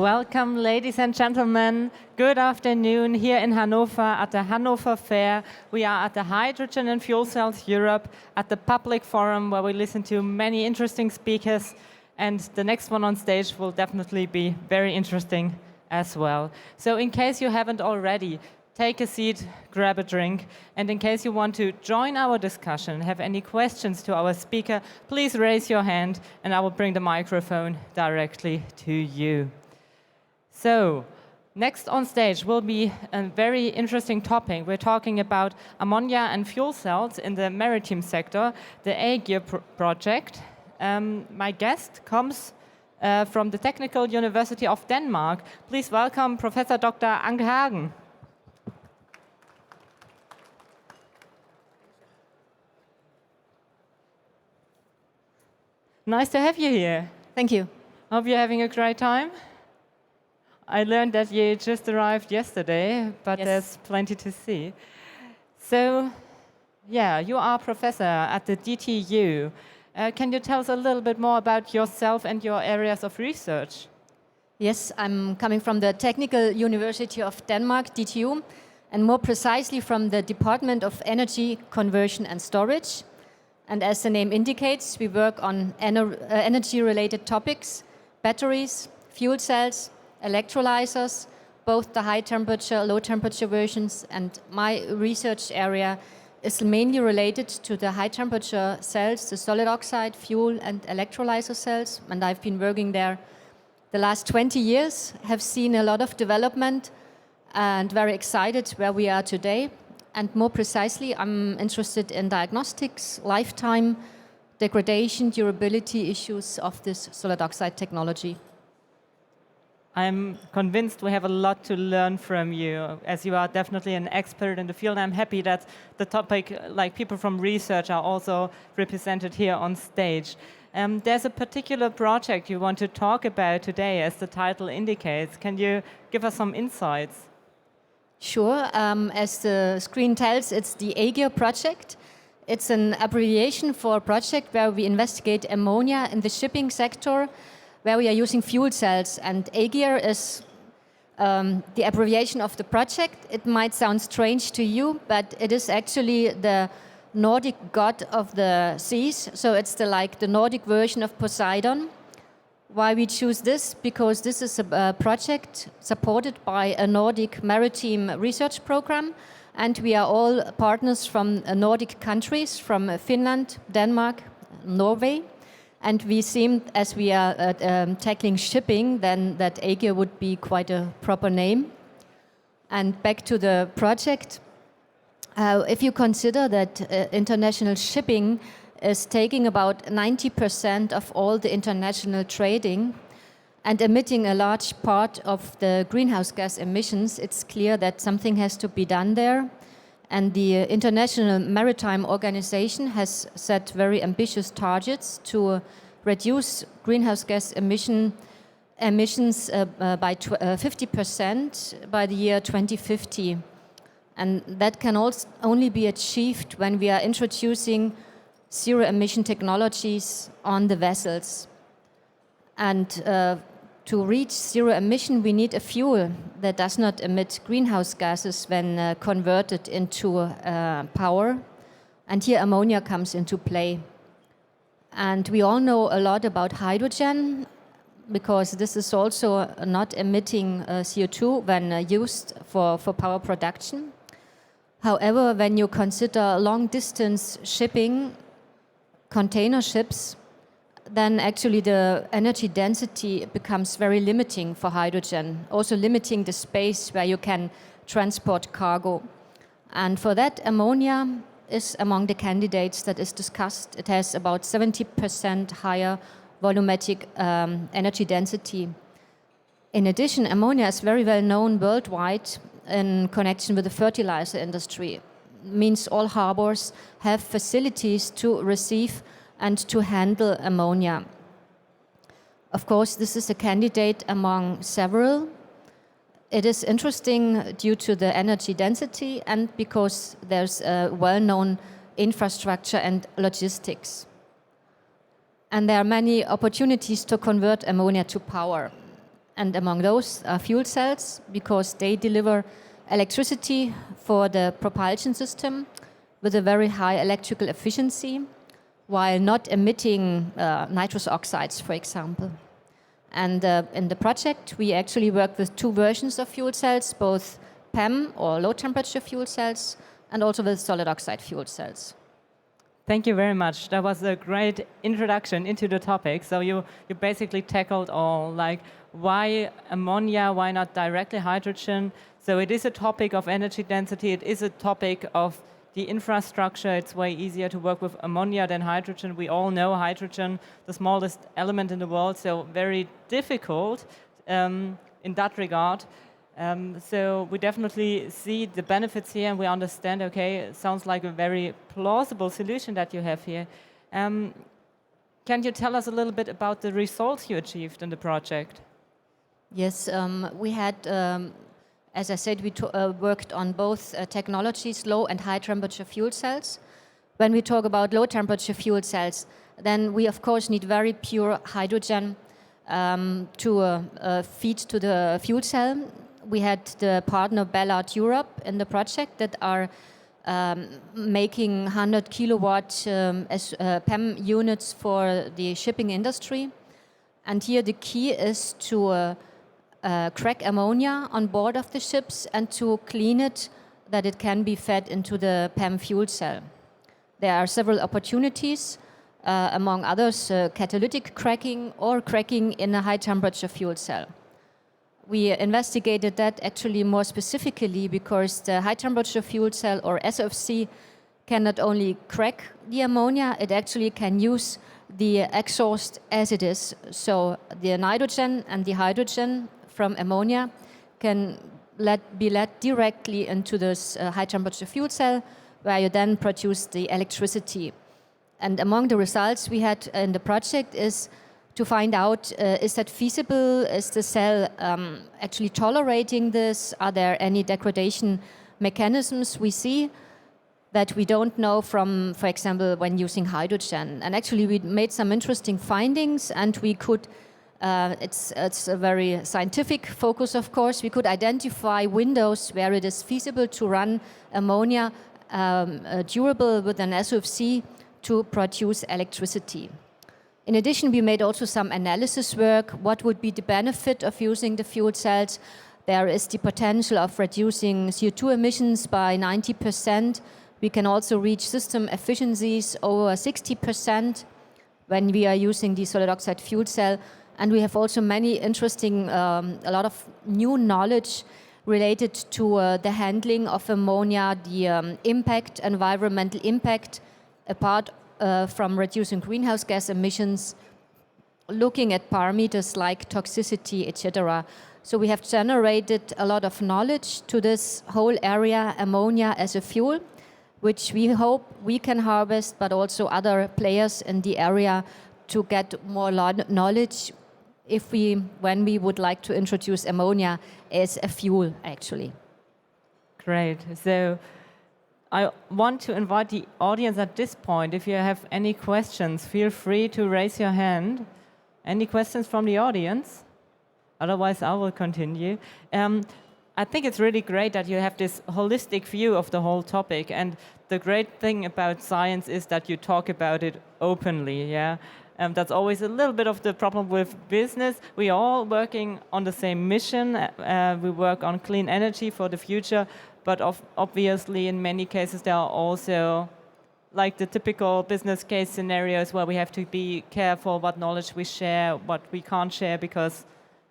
Welcome, ladies and gentlemen. Good afternoon here in Hanover at the Hanover Fair. We are at the Hydrogen and Fuel Cells Europe at the public forum where we listen to many interesting speakers, and the next one on stage will definitely be very interesting as well. So in case you haven't already, take a seat, grab a drink, and in case you want to join our discussion, have any questions to our speaker, please raise your hand and I will bring the microphone directly to you. So, next on stage will be a very interesting topic. We're talking about ammonia and fuel cells in the maritime sector, the Aegir project. My guest comes from the Technical University of Denmark. Please welcome Professor Dr. Anke Hagen. Nice to have you here. Thank you. Hope you're having a great time. I learned that you just arrived yesterday, but Yes. there's plenty to see. So, yeah, you are a professor at the DTU. Can you tell us a little bit more about yourself and your areas of research? Yes, I'm coming from the Technical University of Denmark, DTU, and more precisely from the Department of Energy, Conversion and Storage. And as the name indicates, we work on energy-related topics, batteries, fuel cells, electrolyzers, both the high temperature, low temperature versions, and my research area is mainly related to the high temperature cells, the solid oxide, fuel and electrolyzer cells, and I've been working there the last 20 years, have seen a lot of development and very excited where we are today. And more precisely, I'm interested in diagnostics, lifetime, degradation, durability issues of this solid oxide technology. I'm convinced we have a lot to learn from you, as you are definitely an expert in the field. I'm happy that the topic, like people from research, are also represented here on stage. There's a particular project you want to talk about today, as the title indicates. Can you give us some insights? Sure. As the screen tells, it's the Aegir project. It's an abbreviation for a project where we investigate ammonia in the shipping sector, where we are using fuel cells. And Aegir is the abbreviation of the project. It might sound strange to you, but it is actually the Nordic god of the seas. So it's the Nordic version of Poseidon. Why we choose this? Because this is a project supported by a Nordic maritime research program, and we are all partners from Nordic countries, from Finland, Denmark, Norway, and we seemed, as we are tackling shipping, then that Aegir would be quite a proper name. And back to the project, if you consider that international shipping is taking about 90% of all the international trading and emitting a large part of the greenhouse gas emissions, it's clear that something has to be done there. And the International Maritime Organization has set very ambitious targets to reduce greenhouse gas emissions by 50% by the year 2050. And that can only be achieved when we are introducing zero-emission technologies on the vessels. And to reach zero emission, we need a fuel that does not emit greenhouse gases when converted into power. And here ammonia comes into play. And we all know a lot about hydrogen, because this is also not emitting CO2 when used for power production. However, when you consider long-distance shipping, container ships, then actually the energy density becomes very limiting for hydrogen, also limiting the space where you can transport cargo. And for that, ammonia is among the candidates that is discussed. It has about 70% higher volumetric energy density. In addition, ammonia is very well known worldwide in connection with the fertilizer industry. Means all harbors have facilities to receive and to handle ammonia. Of course, this is a candidate among several. It is interesting due to the energy density and because there's a well-known infrastructure and logistics. And there are many opportunities to convert ammonia to power. and among those are fuel cells, because they deliver electricity for the propulsion system with a very high electrical efficiency, while not emitting nitrous oxides, for example. And in the project, we actually work with two versions of fuel cells, both PEM or low temperature fuel cells, and also with solid oxide fuel cells. Thank you very much. That was a great introduction into the topic. So you basically tackled all, like why ammonia, why not directly hydrogen? So it is a topic of energy density. It is a topic of the infrastructure. It's way easier to work with ammonia than hydrogen. We all know hydrogen, the smallest element in the world, so very difficult in that regard. So we definitely see the benefits here, and we understand, okay, it sounds like a very plausible solution that you have here. Can you tell us a little bit about the results you achieved in the project? Yes, we had, as I said, we worked on both technologies, low and high temperature fuel cells. When we talk about low temperature fuel cells, then we of course need very pure hydrogen to feed to the fuel cell. We had the partner Ballard Europe in the project that are making 100 kilowatt PEM units for the shipping industry. And here the key is to crack ammonia on board of the ships and to clean it, that it can be fed into the PEM fuel cell. There are several opportunities, among others catalytic cracking or cracking in a high temperature fuel cell. We investigated that actually more specifically because the high temperature fuel cell, or SOFC, can not only crack the ammonia, it actually can use the exhaust as it is. So the nitrogen and the hydrogen from ammonia can be led directly into this high temperature fuel cell, where you then produce the electricity. And among the results we had in the project is to find out, is that feasible? Is the cell actually tolerating this? Are there any degradation mechanisms we see that we don't know from, for example, when using hydrogen? And actually we made some interesting findings, and we could, it's a very scientific focus of course, we could identify windows where it is feasible to run ammonia durable with an SOFC to produce electricity. In addition, we made also some analysis work. What would be the benefit of using the fuel cells? There is the potential of reducing CO2 emissions by 90%. We can also reach system efficiencies over 60% when we are using the solid oxide fuel cell. And we have also many interesting, a lot of new knowledge related to the handling of ammonia, the environmental impact, apart from reducing greenhouse gas emissions, looking at parameters like toxicity, etc. So we have generated a lot of knowledge to this whole area, ammonia as a fuel, which we hope we can harvest, but also other players in the area to get more knowledge when we would like to introduce ammonia as a fuel, actually. Great. So I want to invite the audience at this point. If you have any questions, feel free to raise your hand. Any questions from the audience? Otherwise, I will continue. I think it's really great that you have this holistic view of the whole topic. And the great thing about science is that you talk about it openly. Yeah, that's always a little bit of the problem with business. We are all working on the same mission. We work on clean energy for the future. But obviously, in many cases, there are also like the typical business case scenarios where we have to be careful what knowledge we share, what we can't share, because,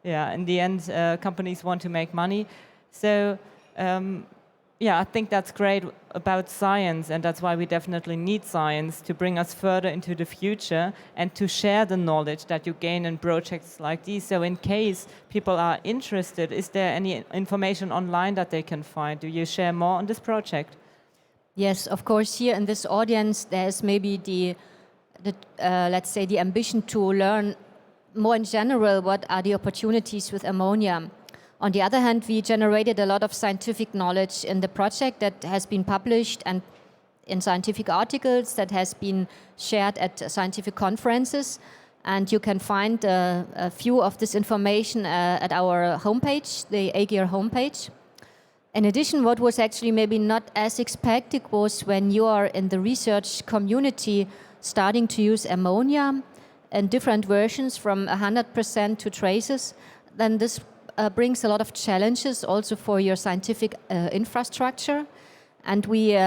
yeah, in the end, companies want to make money. So, yeah, I think that's great about science, and that's why we definitely need science to bring us further into the future and to share the knowledge that you gain in projects like these. So in case people are interested, is there any information online that they can find? Do you share more on this project? Yes, of course. Here in this audience, there's maybe the let's say, the ambition to learn more in general what are the opportunities with ammonia. On the other hand, we generated a lot of scientific knowledge in the project that has been published and in scientific articles that has been shared at scientific conferences. And you can find a few of this information at our homepage, the Aegir homepage. In addition, what was actually maybe not as expected was when you are in the research community starting to use ammonia in different versions from 100% to traces, then this brings a lot of challenges also for your scientific infrastructure. And we,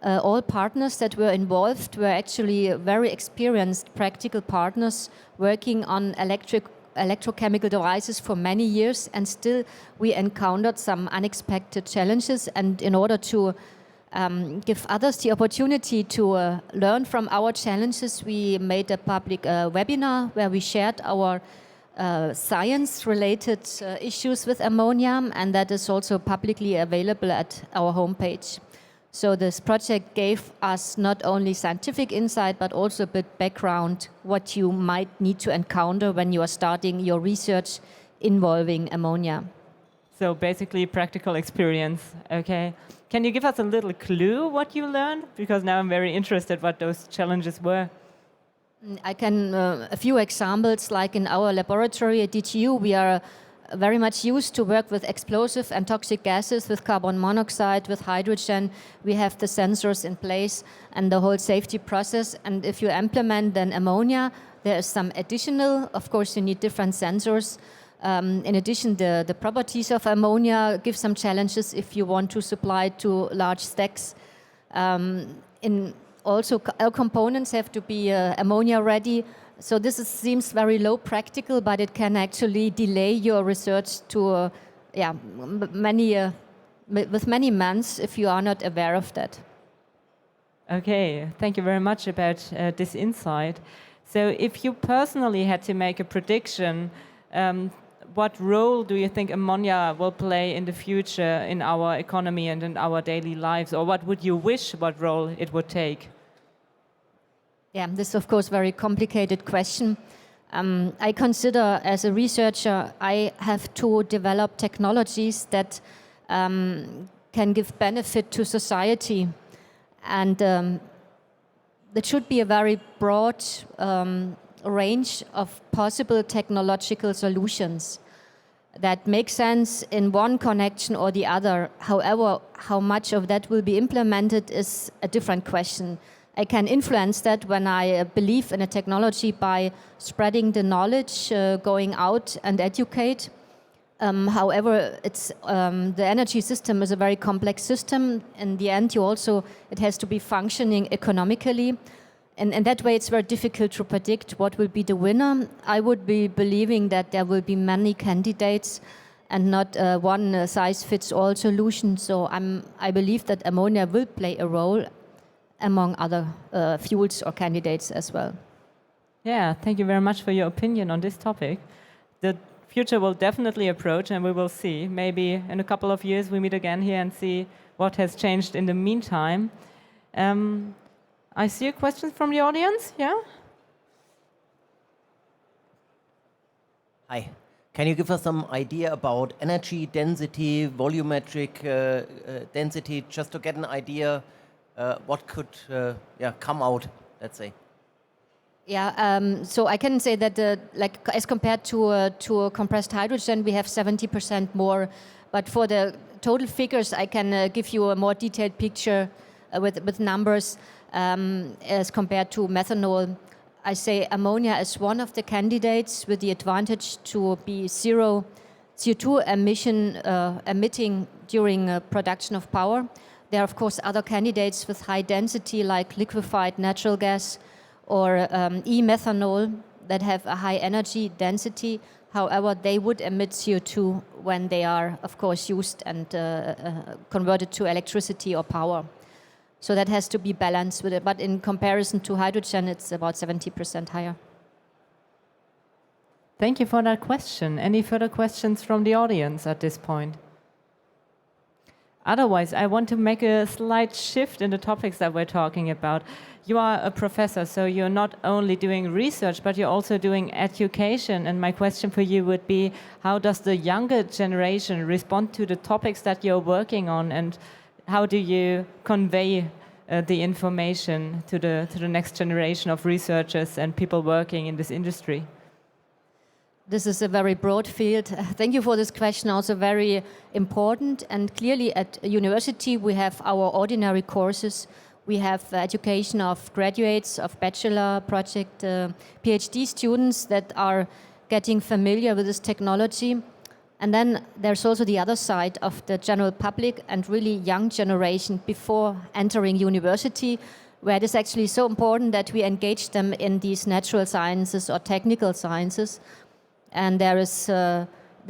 all partners that were involved were actually very experienced practical partners working on electrochemical devices for many years, and still we encountered some unexpected challenges. And in order to give others the opportunity to learn from our challenges, we made a public webinar where we shared our science-related issues with ammonia, and that is also publicly available at our homepage. So this project gave us not only scientific insight, but also a bit background what you might need to encounter when you are starting your research involving ammonia. So basically practical experience, okay. Can you give us a little clue what you learned? Because now I'm very interested what those challenges were. I can, a few examples, like in our laboratory at DTU, we are very much used to work with explosive and toxic gases, with carbon monoxide, with hydrogen. We have the sensors in place and the whole safety process. And if you implement then ammonia, there is some additional, of course you need different sensors. In addition, the properties of ammonia give some challenges if you want to supply to large stacks. Also, our components have to be ammonia ready. So this seems very low practical, but it can actually delay your research to with many months if you are not aware of that. Okay, thank you very much about this insight. So if you personally had to make a prediction, what role do you think ammonia will play in the future in our economy and in our daily lives? Or what would you wish what role it would take? Yeah, this is of course a very complicated question. I consider as a researcher, I have to develop technologies that can give benefit to society. And there should be a very broad range of possible technological solutions that make sense in one connection or the other. However, how much of that will be implemented is a different question. I can influence that when I believe in a technology by spreading the knowledge, going out and educate. However, the energy system is a very complex system. In the end, it has to be functioning economically. And in that way, it's very difficult to predict what will be the winner. I would be believing that there will be many candidates and not one size-fits-all solution. So I believe that ammonia will play a role among other fuels or candidates as well. Yeah, thank you very much for your opinion on this topic. The future will definitely approach, and we will see. Maybe in a couple of years we meet again here and see what has changed in the meantime. I see a question from the audience, yeah? Hi. Can you give us some idea about energy density, volumetric density, just to get an idea what could come out, let's say? Yeah, so I can say that as compared to compressed hydrogen, we have 70% more. But for the total figures, I can give you a more detailed picture with numbers as compared to methanol. I say ammonia is one of the candidates with the advantage to be zero CO2 emitting during production of power. There are, of course, other candidates with high density, like liquefied natural gas or e-methanol, that have a high energy density. However, they would emit CO2 when they are, of course, used and converted to electricity or power. So that has to be balanced with it. But in comparison to hydrogen, it's about 70% higher. Thank you for that question. Any further questions from the audience at this point? Otherwise, I want to make a slight shift in the topics that we're talking about. You are a professor, so you're not only doing research, but you're also doing education. And my question for you would be, how does the younger generation respond to the topics that you're working on, and how do you convey the information to the next generation of researchers and people working in this industry? This is a very broad field. Thank you for this question, also very important. And clearly at university we have our ordinary courses. We have education of graduates, of bachelor project, PhD students that are getting familiar with this technology. And then there's also the other side of the general public and really young generation before entering university, where it is actually so important that we engage them in these natural sciences or technical sciences. And there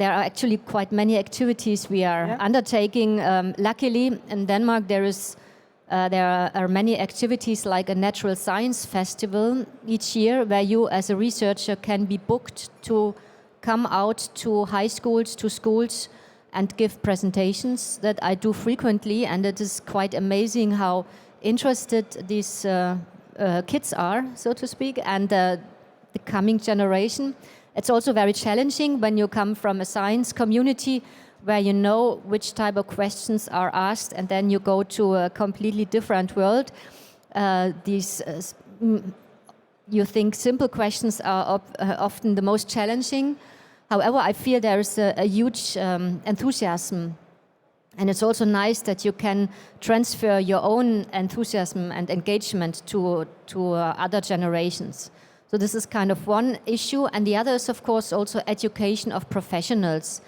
are actually quite many activities we are undertaking. Luckily, in Denmark, there are many activities like a natural science festival each year, where you as a researcher can be booked to come out to high schools, to schools, and give presentations that I do frequently. And it is quite amazing how interested these kids are, so to speak, and the coming generation. It's also very challenging when you come from a science community where you know which type of questions are asked, and then you go to a completely different world. You think simple questions are often the most challenging. However, I feel there is a huge enthusiasm, and it's also nice that you can transfer your own enthusiasm and engagement to other generations. So this is kind of one issue, and the other is of course also education of professionals.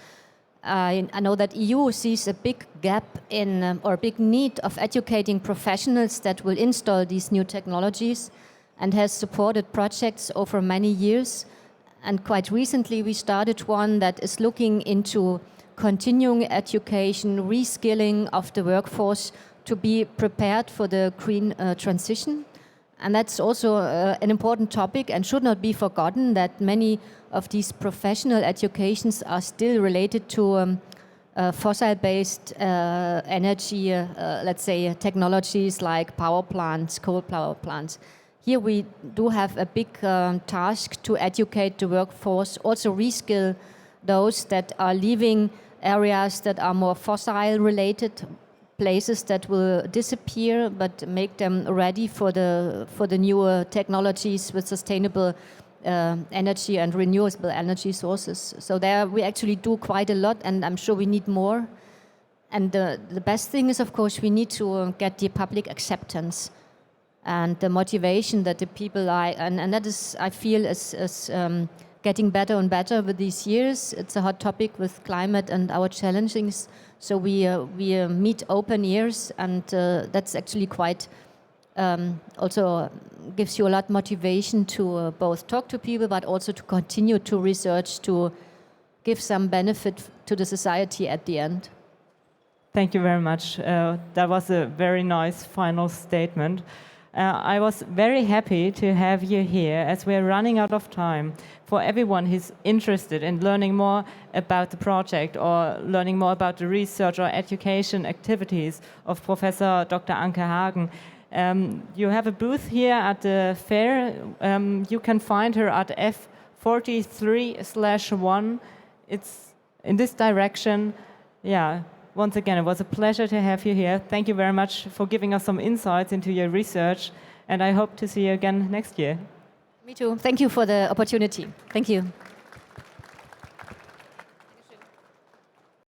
I know that EU sees a big gap in, or a big need of educating professionals that will install these new technologies, and has supported projects over many years. And quite recently we started one that is looking into continuing education, reskilling of the workforce to be prepared for the green transition. And that's also an important topic and should not be forgotten, that many of these professional educations are still related to fossil-based energy, let's say technologies like power plants, coal power plants. Here we do have a big task to educate the workforce, also reskill those that are leaving areas that are more fossil-related, places that will disappear, but make them ready for the newer technologies with sustainable energy and renewable energy sources. So there we actually do quite a lot, and I'm sure we need more. And the best thing is, of course, we need to get the public acceptance and the motivation that the people like, and that is, I feel, is getting better and better with these years. It's a hot topic with climate and our challenges. So we meet open ears, and that's actually quite also gives you a lot of motivation to both talk to people, but also to continue to research, to give some benefit to the society at the end. Thank you very much. That was a very nice final statement. I was very happy to have you here, as we're running out of time. For everyone who's interested in learning more about the project or learning more about the research or education activities of Professor Dr. Anke Hagen, you have a booth here at the fair. You can find her at F43/1. It's in this direction. Yeah. Once again, it was a pleasure to have you here. Thank you very much for giving us some insights into your research, and I hope to see you again next year. Me too. Thank you for the opportunity. Thank you.